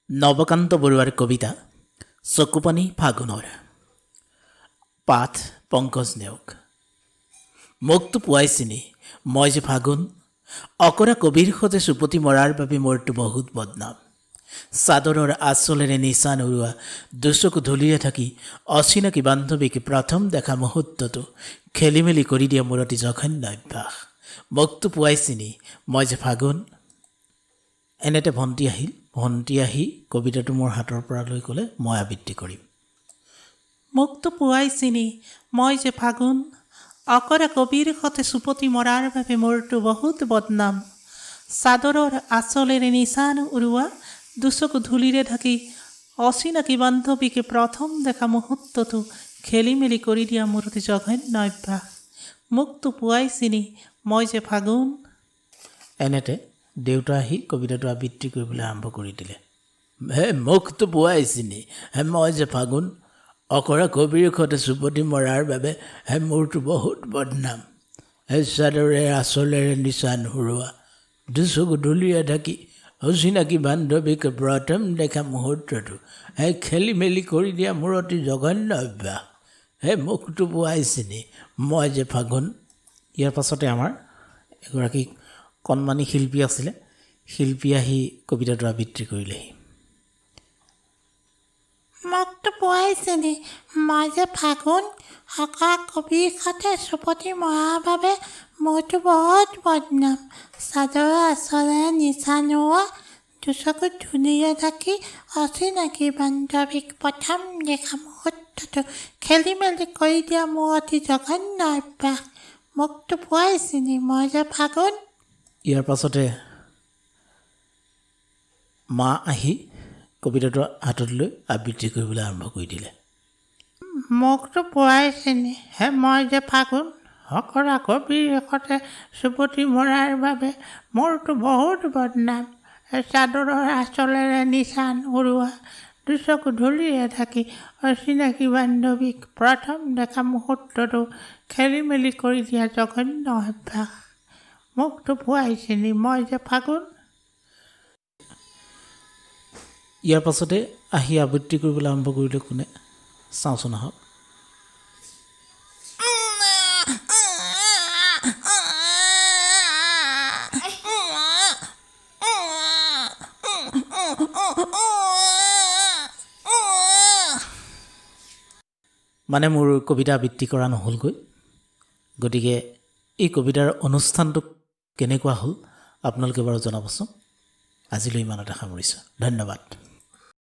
নৱকান্ত বৰুৱাৰ কবিতা চকুপানী ফাগুনৰ পাঠ পংকজ নেওগ। মোকতো পুৱাই চিনি মই যে ফাগুন, অকৰা কবিৰ সতে চুপতি মৰাৰ বাবে মোৰতো বহুত বদনাম। চাদৰৰ আঁচলেৰে নিচান উৰুৱা দুচকু ধূলিৰে থাকি অচিনাকি বান্ধৱীক প্ৰথম দেখা মুহূৰ্তটো খেলি মেলি কৰি দিয়া মোৰ অতি জঘন্য অভ্যাস। মোকতো পুৱাই চিনি মই যে ফাগুন। এনেতে ভণ্টি আহি কবিতাটো মোৰ হাতৰ পৰা লৈ ক'লে মই আবৃত্তি কৰিম। মোকতো পুৱাই চিনি মই যে ফাগুন, অকৰা কবিৰ সতে চুপতি মৰাৰ বাবে মোৰতো বহুত বদনাম। চাদৰৰ আঁচলেৰে নিচান উৰুৱা দুচকু ধূলিৰে ঢাকি অচিনাকি বান্ধৱীকে প্ৰথম দেখা মুহূৰ্তটো খেলি মেলি কৰি দিয়া মোৰ অতি জঘন্য অভ্যাস। মোকতো পুৱাই চিনি মই যে ফাগুন। এনেতে দেউতা আহি কবিতাটো আবৃত্তি কৰিবলৈ আৰম্ভ কৰি দিলে। মোকতো পুৱাই চিনি মই যে ফাগুন, অকৰা কবিৰ সতে চুপতি মৰাৰ বাবে মোৰতো বহুত বদনাম। চাদৰে আঁচলেৰে নিচান উৰুৱা দুচকু ধূলিৰে ঢাকি অচিনাকি বান্ধৱীক প্ৰথম দেখা মুহূৰ্তটো খেলি মেলি কৰি দিয়া মোৰ অতি জঘন্য অভ্যাস। মোকতো পুৱাই চিনি মই যে ফাগুন। ইয়াৰ পাছতে আমাৰ এগৰাকী কণমানি শিল্পী আছিলে, শিল্পী আহি কবিতাটো আবৃত্তি কৰিলেহি। মোকতো পুৱাই চিনি মই যে ফাগুন, অকৰা কবিৰ সতে চুপতি মৰাৰ বাবে মোৰতো বহুত বদনাম। চাদৰৰ আঁচলেৰে নিচান উৰুৱা দুচকু ধূলিৰে ঢাকি অচিনাকি বান্ধৱীক প্ৰথম দেখা মুহূৰ্তটো খেলি মেলি কৰি দিয়া মোৰ অতি জঘন্য অভ্যাস। মোকতো পুৱাই চিনি মই যে ফাগুন। ইয়াৰ পাছতে মা আহি কবিতাটো হাতত লৈ আবৃত্তি কৰিবলৈ আৰম্ভ কৰি দিলে। মোকতো পুৱাই চিনি মই যে ফাগুন, অকৰা কবিৰ সতে চুপতি মৰাৰ বাবে মোৰতো বহুত বদনাম। চাদৰৰ আঁচলেৰে নিচান উৰুৱা দুচকু ধূলিৰে ঢাকি অচিনাকি বান্ধৱীক প্ৰথম দেখা মুহূৰ্তটো খেলি মেলি কৰি দিয়া জঘন্য অভ্যাস। মোকতো পুৱাই চিনি মই যে ফাগুন। ইয়াৰ পাছতে আহি আবৃত্তি কৰিবলৈ আৰম্ভ কৰিলে কোনে চাওঁচোন আহক। মানে মোৰ কবিতা আবৃত্তি কৰা নহ'লগৈ, গতিকে এই কবিতাৰ অনুষ্ঠানটো কেনেকুৱা হ'ল আপোনালোকে বাৰু জনাবচোন। আজিলৈ ইমানতে সামৰিছোঁ, ধন্যবাদ।